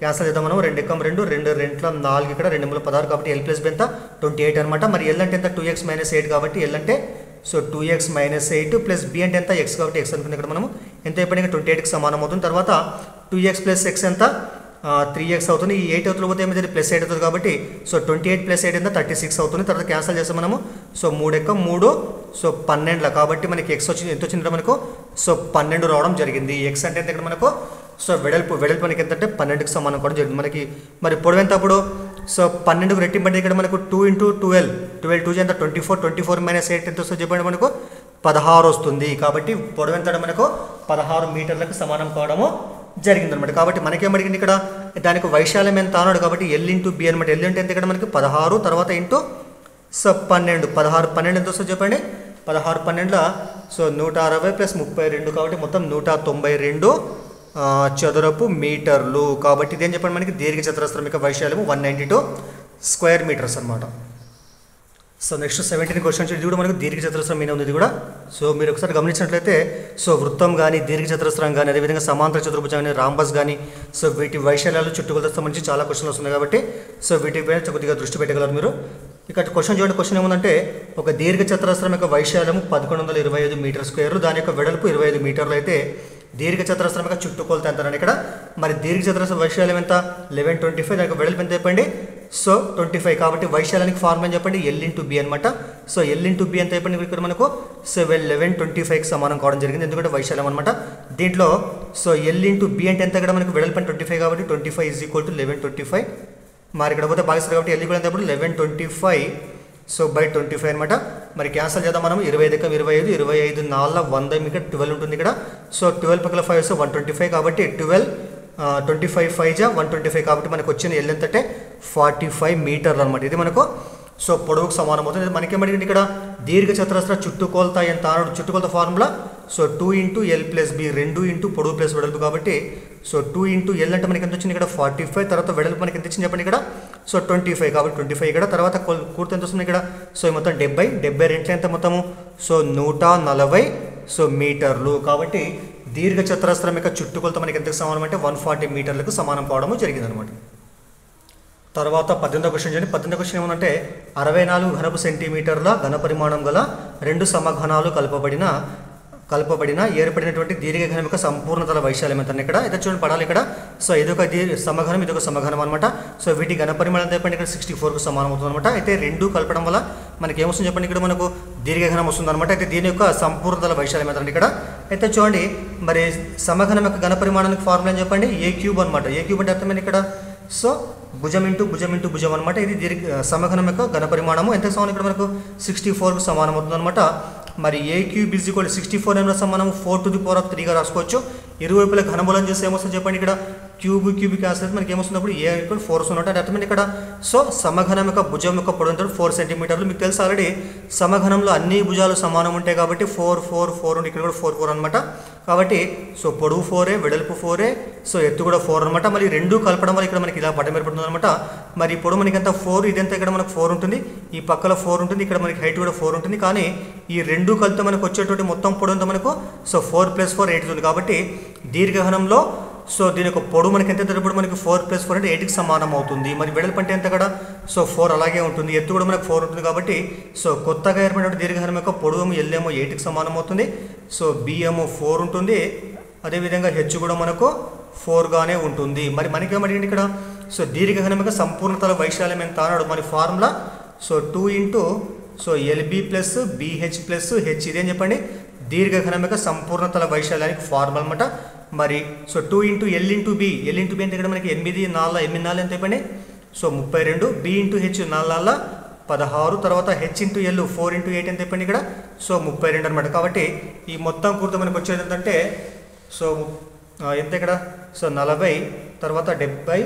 క్యాన్సల్ చేద్దాం మనం. 2 ఎక్కం 2 2 2 4 ఇక్కడ 2 3 16 కాబట్టి L + B ఎంత 28 అనమాట. మరి L అంటే ఎంత 2x - 8 కాబట్టి L అంటే సో 2x - 8 ప్లస్ B అంటే ఎంత x కాబట్టి x అనుకుంది ఇక్కడ మనం ఎంత అయిపోయింది 28కి సమానం అవుతుంది. తర్వాత 2x + x ఎంత 3x అవుతుంది. ఈ 8 అవుతుంది పోతే ఏమైతే ప్లస్ 8 అవుతుంది కాబట్టి సో 28 + 8 ఎంత 36 అవుతుంది. తర్వాత క్యాన్సల్ చేస్తాం మనము. సో 3 ఎక్కం 3 సో 12 కాబట్టి మనకి x వచ్చింది ఎంత వచ్చిందంటే మనకు సో 12 రావడం జరిగింది. x అంటే ఎంత ఇక్కడ మనకు సో వెడల్పు మనకి ఎంత అంటే 12కి సమానం కూడా జరిగింది మనకి. మరి పొడవు ఎంత అప్పుడు సో 12కు రెట్టింపు అంటే ఇక్కడ మనకు 2 × 12 2 ఎంత 24 - 8 ఎంత వస్తుంది చెప్పండి మనకు 16 వస్తుంది. కాబట్టి పొడవు ఎంత మనకు 16 మీటర్లకు సమానం కావడము జరిగిందనమాట. కాబట్టి మనకేం అడిగింది ఇక్కడ దానికి వైశాల్యం ఎంత అన్నాడు కాబట్టి L × B అనమాట. L అంటే ఎంత ఇక్కడ మనకి 16 తర్వాత ఇంటూ సో 12 12 ఎంత వస్తుంది చెప్పండి 16 12 సో 160 + 32 కాబట్టి మొత్తం 192 చదరపు మీటర్లు. కాబట్టి ఇదేం చెప్పండి మనకి దీర్ఘ చతురస్రం యొక్క వైశాల్యము 192 స్క్వేర్ మీటర్స్ అనమాట. సో నెక్స్ట్ 17 క్వశ్చన్ ఇది కూడా మనకు దీర్ఘ చతురస్రం మీద ఉంది ఇది కూడా. సో మీరు ఒకసారి గమనించినట్లయితే సో వృత్తం కానీ దీర్ఘ చతురస్రం కానీ అదేవిధంగా సమాంతర చతుర్భుజం కానీ రాంబస్ కానీ సో వీటి వైశాల్యాలు చుట్టుకొలత సంబంధించి చాలా క్వశ్చన్లు వస్తున్నాయి కాబట్టి సో వీటిపై కొద్దిగా దృష్టి పెట్టగలరు మీరు. ఇక్కడ క్వశ్చన్ చూడండి. క్వశ్చన్ ఏముందంటే ఒక దీర్ఘ చతురస్రం యొక్క వైశాల్యము 1125 మీటర్ స్క్వేర్లు దాని యొక్క వెడల్పు 25 మీటర్లు అయితే దీర్ఘ చతురస్రం యొక్క చుట్టుకొలత ఎంత అని ఇక్కడ. మరి దీర్ఘ చతురస్రం వైశాల్యం ఎంత 1125 దాని యొక్క వెడల్పు ఎంత చెప్పండి సో 25 కాబట్టి వైశాల్యానికి ఫార్ములా చెప్పండి L × B అనమాట. సో L × B ఎంత అయిపోయింది ఇక్కడ మనకు సో 1125కి సమానం కావడం జరిగింది ఎందుకంటే వైశాల్యం అనమాట. దీంట్లో సో L × B అంటే ఎంత ఇక్కడ మనకు వెడల్పు 25 కాబట్టి 25 = 1125 మరి ఇక్కడ పోతే భాగిస్తారు కాబట్టి L ఎంత అప్పుడు 1125 సో బై 25 అనమాట. మరి క్యాన్సల్ చేద్దాం మనం 25 ఎక్కం 25 25 4 100 మీకు 12 ఉంటుంది ఇక్కడ. సో 12 పక్కల 5 సో 125 కాబట్టి 12 25 5 = 125 కాబట్టి మనకు వచ్చిన L ఎంత అంటే 45 మీటర్లు అనమాట. ఇది మనకు సో పొడవుకు సమానం అవుతుంది. మనకేమడిగింది ఇక్కడ దీర్ఘ చతురస్ర చుట్టుకొలత ఎంత అన్నాడు. చుట్టుకొలత formula so 2 × L + B 2 into పొడవు ప్లస్ వెడల్పు కాబట్టి సో 2 × L అంటే మనకి ఎంత వచ్చింది ఇక్కడ 45 తర్వాత వెడల్పు మనకి ఎంత వచ్చింది చెప్పండి ఇక్కడ సో 25 కాబట్టి 25 ఇక్కడ తర్వాత కూర్త ఎంత వస్తుంది ఇక్కడ సో మొత్తం 70 రెంట్ల ఎంత మొత్తము సో 140 సో మీటర్లు. కాబట్టి దీర్ఘ చతురస్రం యొక్క చుట్టుకొలత మనకి ఎంతకు సమానం అంటే 140 మీటర్లకు సమానం కావడము జరిగిందనమాట. తర్వాత 18వ క్వశ్చన్ చూడండి. 18వ క్వశ్చన్ ఏమంటే 64 ఘనపు సెంటీమీటర్ల ఘన పరిమాణం గల 2 సమఘనాలు కలపబడిన ఏర్పడినటువంటి దీర్ఘఘనం యొక్క సంపూర్ణతల వైశాల్యం ఎంత ఇక్కడ. అయితే చూడండి పడాలి ఇక్కడ సో ఇదొక సమఘనం ఇదొక సమఘనం అనమాట. సో వీటి ఘన పరిమాణం ఎంత చెప్పండి ఇక్కడ 64కు సమానం అవుతుంది అనమాట. అయితే రెండు కలపడం వల్ల మనకి ఏమొస్తుంది చెప్పండి ఇక్కడ మనకు దీర్ఘఘనం వస్తుంది అనమాట. అయితే దీని యొక్క సంపూర్ణతల వైశాల్యం ఎంత ఇక్కడ. అయితే చూడండి మరి సమఘనం యొక్క ఘన పరిమాణానికి ఫార్ములా చెప్పండి A³ అనమాట. A³ అంటే అర్థమైంది ఇక్కడ సో భుజం ఇంటూ భుజం అనమాట. ఇది సమఘనం యొక్క ఘన పరిమాణము ఎంత సమానం ఇక్కడ మనకు 64కు సమానం అవుతుంది అనమాట. మరి A³ = 64 ఏం రాస్తాం మనం 4⁴ రాసుకోవచ్చు. ఇరువైపుల ఘనమూలం చేస్తే ఏమొస్తుంది చెప్పండి ఇక్కడ క్యూబ్ క్యాన్సల్ అయితే మనకి ఏమొస్తున్నప్పుడు A = 4 వస్తుంది అంటే అర్థమైంది ఇక్కడ. సో సమఘనం యొక్క భుజం యొక్క పొడవు ఎంత 4 సెంటీమీటర్లు. మీకు తెలుసు ఆల్రెడీ సమఘనంలో అన్ని భుజాలు సమానం ఉంటాయి కాబట్టి 4 4 4 ఇక్కడ కూడా 4 4 అనమాట. కాబట్టి సో పొడవు 4 వెడల్పు 4 సో ఎత్తు కూడా 4 అనమాట. మరి రెండు కలపడం వల్ల ఇక్కడ మనకి ఇలా పటం ఏర్పడుతుంది అనమాట. మరి పొడవు మనకి ఎంత 4 ఇదంతా ఇక్కడ మనకు 4 ఉంటుంది ఈ పక్కల 4 ఉంటుంది ఇక్కడ మనకి హైట్ కూడా 4 ఉంటుంది. కానీ ఈ రెండు కలిపితే మనకు వచ్చేటువంటి మొత్తం పొడవు ఎంత మనకు సో 4 + 4 8 ఉంటుంది. కాబట్టి దీర్ఘఘనంలో సో దీని యొక్క పొడవు మనకి ఎంత ఇప్పుడు మనకి 4 + 4 అంటే 8కి సమానం అవుతుంది. మరి వెడల్పు అంటే ఎంత కదా సో 4 అలాగే ఉంటుంది. ఎత్తు కూడా మనకు 4 ఉంటుంది. కాబట్టి సో కొత్తగా ఏర్పడిన దీర్ఘఘనం యొక్క పొడవు L ఏమో 8కి సమానం అవుతుంది. సో B ఏమో 4 ఉంటుంది. అదేవిధంగా H కూడా మనకు 4గానే ఉంటుంది. మరి మనకేమడిగింది ఇక్కడ సో దీర్ఘఘనం యొక్క సంపూర్ణతల వైశాల్యం ఎంత అన్నాడు. మరి formula so 2 × so LB + BH + H ఇదేం చెప్పండి దీర్ఘఘనం యొక్క సంపూర్ణతల వైశాల్యానికి ఫార్ములా అనమాట. మరి సో 2 × L × B అంటే ఇక్కడ మనకి 8 4 8 4 ఎంత చెప్పండి సో 32 B × H 4 16 తర్వాత H × L 4 × 8 ఎంత చెప్పండి ఇక్కడ సో 32 అనమాట. కాబట్టి ఈ మొత్తం కూర్త మనకు వచ్చేది ఏంటంటే సో ఎంత ఇక్కడ సో 40 తర్వాత 70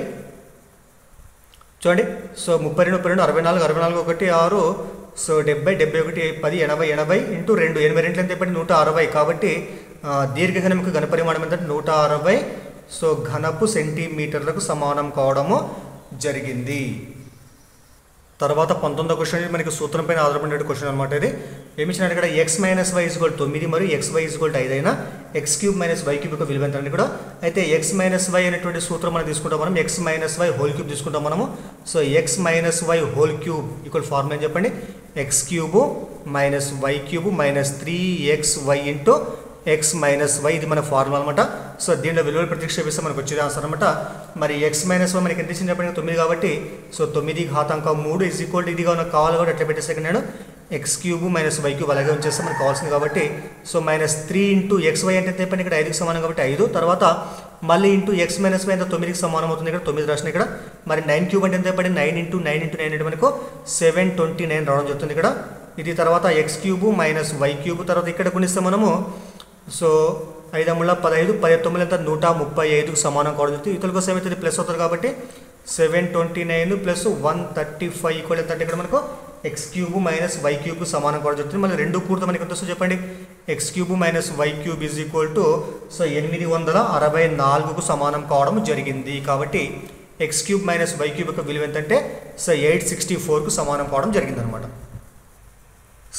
చూడండి సో 32 32 64 64 1 6 సో 70 71 10 80 80 ఇంటూ 2 82 ఎంత చెప్పండి 160 కాబట్టి దీర్ఘఘనముకు ఘనపరిమాణం ఎంత 160 సో ఘనపు సెంటీమీటర్లకు సమానం కావడము జరిగింది. తర్వాత 19వ క్వశ్చన్ మనకి సూత్రం పైన ఆధారపడిన క్వశ్చన్ అనమాట. ఇది ఏమిచ్చినట్టు ఇక్కడ x మైనస్ వై ఈజ్వల్ 9 మరియు xy ఈజ్వల్ 5 అయినా x³ మైనస్ y³ యొక్క విలువ ఎంత కూడా అయితే x మైనస్ వై అనేటువంటి సూత్రం మనం తీసుకుంటాం. మనం x minus y whole cube తీసుకుంటాం మనము. So x minus y whole cube equal formula ఏం చెప్పండి x³ minus y³ minus 3xy into x minus y ఇది మన ఫార్ములా అనమాట. సో దీంట్లో విలువలు ప్రతిక్షేపిస్తే మనకు వచ్చేది ఆన్సర్ అనమాట. మరి x మైనస్ వై మనకి ఎంత ఇచ్చింది చెప్పండి 9 కాబట్టి సో 9 ఘాతాంకం 3 ఈజ్ ఈక్వల్ టు ఇదిగా నాకు కావాలి కాబట్టి అట్లా పెట్టేసాక నేను x³ మైనస్ y³ అలాగే ఉంచేస్తే మనకు కావాల్సింది కాబట్టి సో మైనస్ 3 ఇంటూ xy అంటే ఎంత చెప్పండి ఇక్కడ 5కి సమానం కాబట్టి 5 తర్వాత మళ్ళీ ఇంటూ x మైనస్ వై ఎంత 9కి సమానం అవుతుంది ఇక్కడ 9 రాసిన ఇక్కడ మరి 9³ అంటే ఎంత చెప్పండి 9 ఇంటూ 9 ఇంటూ 9 అంటే మనకు 729 రావడం జరుగుతుంది ఇక్కడ. ఇది తర్వాత x³ మైనస్ y³ తర్వాత ఇక్కడ గుణిస్తే మనము సో 5 15 19 ఎంత 135కు సమానం కావడం జరుగుతుంది. ఇతరుల కోసం అయితే ఇది ప్లస్ అవుతుంది కాబట్టి 729 ప్లస్ 135 ఈక్వల్ ఎంత అంటే ఇక్కడ మనకు x³ మైనస్ y³ సమానం కావడం జరుగుతుంది. మళ్ళీ రెండు కూడితే మనకి ఎంత వస్తుంది చెప్పండి x³ minus y³ is equal to so 864కు సమానం కావడం జరిగింది. కాబట్టి x³ మైనస్ y³ యొక్క విలువ ఎంతంటే సో 864కు సమానం కావడం జరిగింది అనమాట.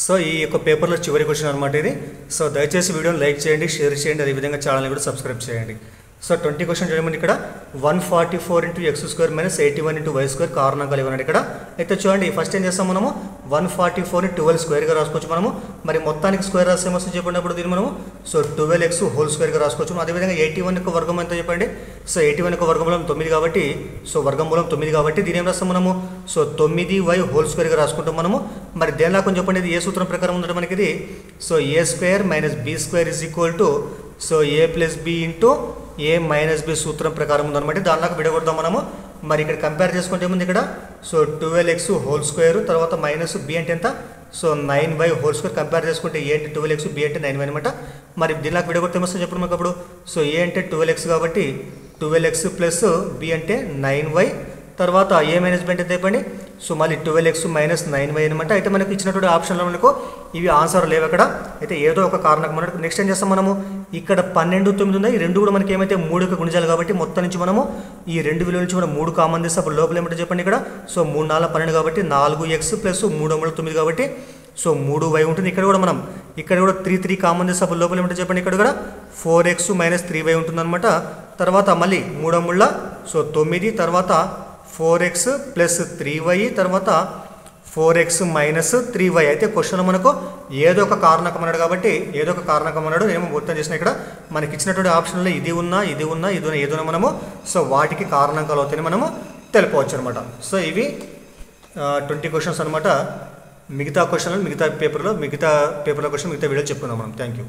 సో ఈ యొక్క పేపర్లో చివరి క్వశ్చన్ అనమాట ఇది. సో దయచేసి వీడియోని లైక్ చేయండి, షేర్ చేయండి, అదేవిధంగా ఛానల్ని కూడా సబ్స్క్రైబ్ చేయండి. సో 20 క్వశ్చన్ చూడండి ఇక్కడ 144 into x² minus 81 into y² కారణాంకాలు ఇవ్వనండి ఇక్కడ. అయితే చూడండి ఫస్ట్ ఏం చేస్తాం మనము 144ని 12 స్క్వేర్గా రాసుకోవచ్చు మనము. మరి మొత్తానికి స్క్వేర్ రాస్తే ఏమొస్తుంది చెప్పినప్పుడు దీన్ని మనము సో 12x హోల్ స్క్వేర్గా రాసుకోవచ్చు. అదేవిధంగా 81 యొక్క వర్గం ఎంత చెప్పండి సో 81 యొక్క వర్గమూలం 9 కాబట్టి సో వర్గమూలం 9 కాబట్టి దీని ఏం రాస్తాం మనము సో 9y హోల్ స్క్వేర్గా రాసుకుంటాం మనము. మరి దేనిలా కొంచెం చెప్పండి ఇది ఏ సూత్రం ప్రకారం ఉందంటే మనకి ఇది so a² minus b² is equal to so a plus b into a minus b సూత్రం ప్రకారం ఉందన్నమాట. దానిలోకి విడగొడతాం మనము. మరి ఇక్కడ కంపేర్ చేసుకుంటే ఏముంది ఇక్కడ సో 12x హోల్ స్క్వేర్ తర్వాత మైనస్ b అంటే ఎంత so 9y whole square compare చేసుకుంటే a అంటే 12x b అంటే 9y అనమాట. మరి దీనిలోకి విడగొడితే ఏమొస్తుంది చెప్పండి మనకు అప్పుడు సో a అంటే 12x కాబట్టి 12x ప్లస్ b అంటే 9y తర్వాత a మైనస్ b అంటే చెప్పండి సో మళ్ళీ 12x మైనస్ 9y అనమాట. అయితే మనకు ఇచ్చినటువంటి ఆప్షన్లో మనకు ఇవి ఆన్సర్ లేవు అక్కడ. అయితే ఏదో ఒక కారణం మనకు నెక్స్ట్ ఏం చేస్తాం మనము ఇక్కడ 12 9 ఉన్నాయి ఈ రెండు కూడా మనకి ఏమైతే 3 యొక్క గుణిజాలు కాబట్టి మొత్తం నుంచి మనము ఈ రెండు విలువల నుంచి మనం 3 కామన్ తీస్తే అప్పుడు లోపల ఏమిటో చెప్పండి ఇక్కడ సో 3 4 12 కాబట్టి 4x ప్లస్ 3 3 9 కాబట్టి సో 3y ఉంటుంది. ఇక్కడ కూడా మనం ఇక్కడ కూడా 3 3 కామన్ తీస్తే అప్పుడు లోపల ఏమిటో చెప్పండి ఇక్కడ కూడా 4x మైనస్ 3y ఉంటుంది అనమాట. తర్వాత మళ్ళీ 3 3 సో 9 తర్వాత 4x ప్లస్ 3y తర్వాత 4x మైనస్ 3y. అయితే క్వశ్చన్ మనకు ఏదో ఒక కారణకం అన్నాడు కాబట్టి ఏదో ఒక కారణకం అన్నాడు నేను గుర్తు చేసిన ఇక్కడ మనకి ఇచ్చినటువంటి ఆప్షన్లో ఇది ఉన్నా ఇది ఉన్నా ఇది ఏదైనా మనము సో వాటికి కారణాంకాలు అవుతాయని మనము తెలుపవచ్చు అనమాట. సో ఇవి 20 క్వశ్చన్స్ అనమాట. మిగతా క్వశ్చన్లు మిగతా పేపర్లో క్వశ్చన్ మిగతా వీడియో చెప్పుకుందాం మనం. Thank you.